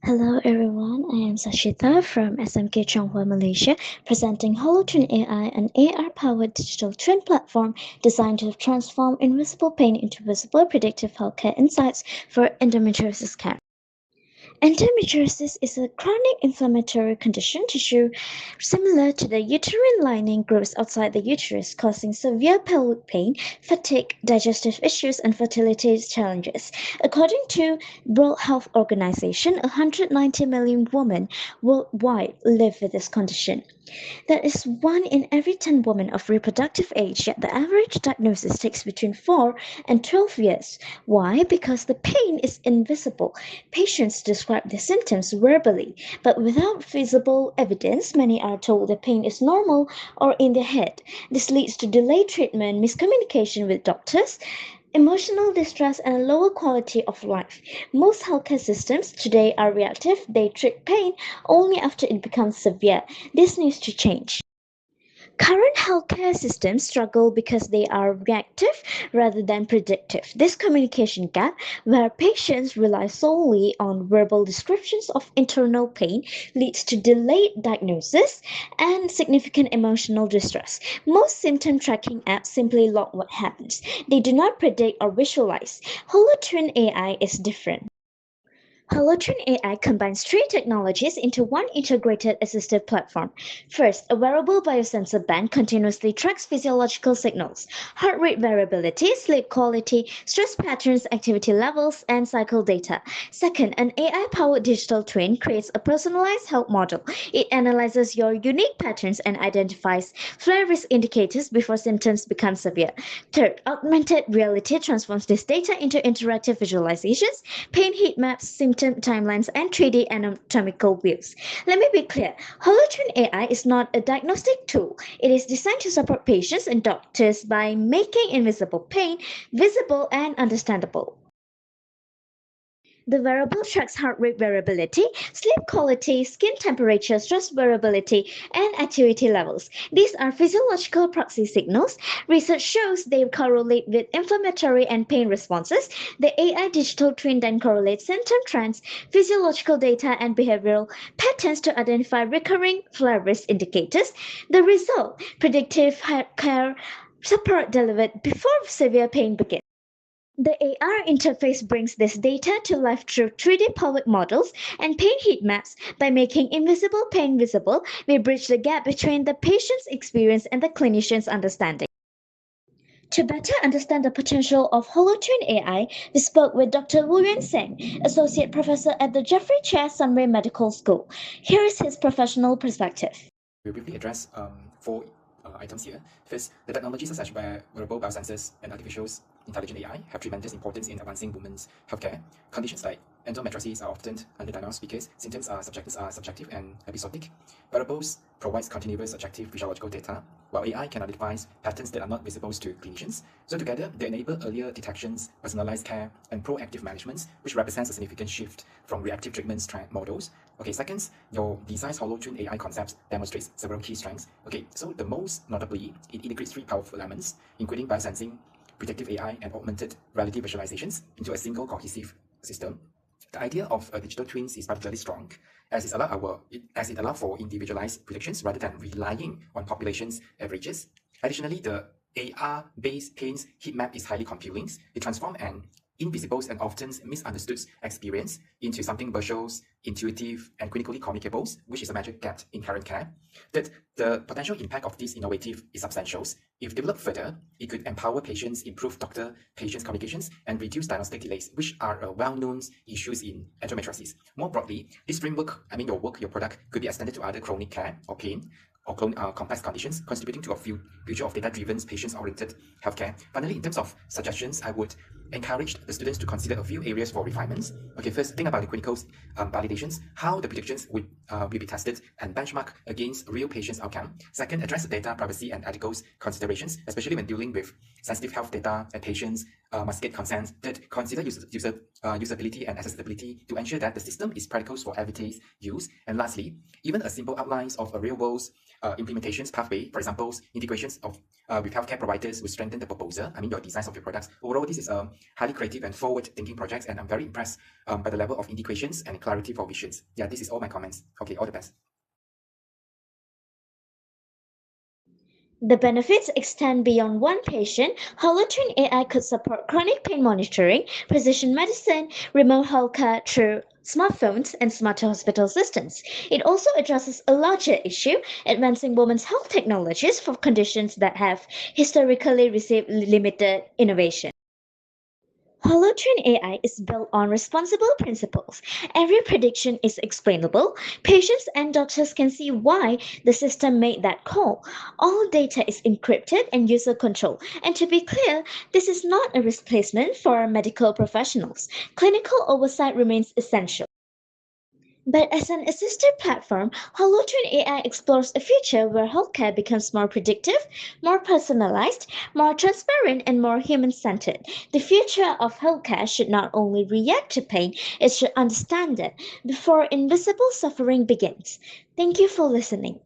Hello everyone, I am Sashita from SMK Chonghua, Malaysia, presenting HoloTwin AI, an AR-powered digital twin platform designed to transform invisible pain into visible predictive healthcare insights for endometriosis care. Endometriosis is a chronic inflammatory condition tissue similar to the uterine lining grows outside the uterus, causing severe pelvic pain, fatigue, digestive issues, and fertility challenges. According to World Health Organization, 190 million women worldwide live with this condition. That is 1 in every 10 women of reproductive age, yet the average diagnosis takes between 4 and 12 years. Why? Because the pain is invisible. Patients describe their symptoms verbally, but without visible evidence, many are told the pain is normal or in their head. This leads to delayed treatment, miscommunication with doctors, emotional distress, and a lower quality of life. Most healthcare systems today are reactive. They treat pain only after it becomes severe. This needs to change. Current healthcare systems struggle because they are reactive rather than predictive. This communication gap, where patients rely solely on verbal descriptions of internal pain, leads to delayed diagnosis and significant emotional distress. Most symptom tracking apps simply log what happens. They do not predict or visualize. HoloTwin AI is different. HoloTwin AI combines three technologies into one integrated assistive platform. First, a wearable biosensor band continuously tracks physiological signals, heart rate variability, sleep quality, stress patterns, activity levels, and cycle data. Second, an AI-powered digital twin creates a personalized health model. It analyzes your unique patterns and identifies flare risk indicators before symptoms become severe. Third, augmented reality transforms this data into interactive visualizations, pain heat maps, symptom timelines, and 3D anatomical views. Let me be clear, HoloTwin AI is not a diagnostic tool. It is designed to support patients and doctors by making invisible pain visible and understandable. The wearable tracks heart rate variability, sleep quality, skin temperature, stress variability, and activity levels. These are physiological proxy signals. Research shows they correlate with inflammatory and pain responses. The AI digital twin then correlates symptom trends, physiological data, and behavioral patterns to identify recurring flare risk indicators. The result, predictive care support delivered before severe pain begins. The AR interface brings this data to life through 3D pelvic models and pain heat maps. By making invisible pain visible, we bridge the gap between the patient's experience and the clinician's understanding. To better understand the potential of HoloTwin AI, we spoke with Dr. Wu Yuan Seng, Associate Professor at the Jeffrey Chair Sunway Medical School. Here is his professional perspective. We'll briefly address four items here. First, the technologies such as wearable biosensors and artificial intelligent AI have tremendous importance in advancing women's healthcare. Conditions like endometriosis are often underdiagnosed because symptoms are subjective and episodic. Wearables provides continuous objective physiological data, while AI can identify patterns that are not visible to clinicians. So together, they enable earlier detections, personalized care, and proactive management, which represents a significant shift from reactive treatment models. Okay, second, your design's HoloTwin AI concept demonstrates several key strengths. Okay, so the most notably, it integrates three powerful elements, including biosensing, predictive AI, and augmented reality visualizations into a single cohesive system. The idea of digital twins is particularly strong as it allows for individualized predictions rather than relying on populations' averages. Additionally, the AR-based pain heat map is highly compelling. It transforms an invisible and often misunderstood experience into something visual, intuitive, and clinically communicable, which is a major gap in current care. That the potential impact of this innovative is substantial. If developed further, it could empower patients, improve doctor-patient communications, and reduce diagnostic delays, which are well-known issues in endometriosis. More broadly, this framework, your product, could be extended to other chronic care or pain or complex conditions, contributing to a future of data-driven, patient-oriented healthcare. Finally, in terms of suggestions, I would encourage the students to consider a few areas for refinements. Okay, first, think about the clinical validations, how the predictions will be tested and benchmark against real patients' outcome. Second, address the data privacy and ethical considerations, especially when dealing with sensitive health data and patients' must get consent that consider usability and accessibility to ensure that the system is practical for everyday use. And lastly, even a simple outlines of a real-world implementations pathway, for example, integrations of with healthcare providers will strengthen the proposal. I mean, your designs of your products. Overall, this is a highly creative and forward-thinking project, and I'm very impressed by the level of integrations and clarity for visions. Yeah, this is all my comments. Okay, all the best. The benefits extend beyond one patient. HoloTwin AI could support chronic pain monitoring, precision medicine, remote healthcare through smartphones, and smarter hospital systems. It also addresses a larger issue, advancing women's health technologies for conditions that have historically received limited innovation. HoloTwin AI is built on responsible principles. Every prediction is explainable. Patients and doctors can see why the system made that call. All data is encrypted and user controlled. And to be clear, this is not a replacement for medical professionals. Clinical oversight remains essential. But as an assisted platform, HoloTwin AI explores a future where healthcare becomes more predictive, more personalized, more transparent, and more human centered. The future of healthcare should not only react to pain, it should understand it before invisible suffering begins. Thank you for listening.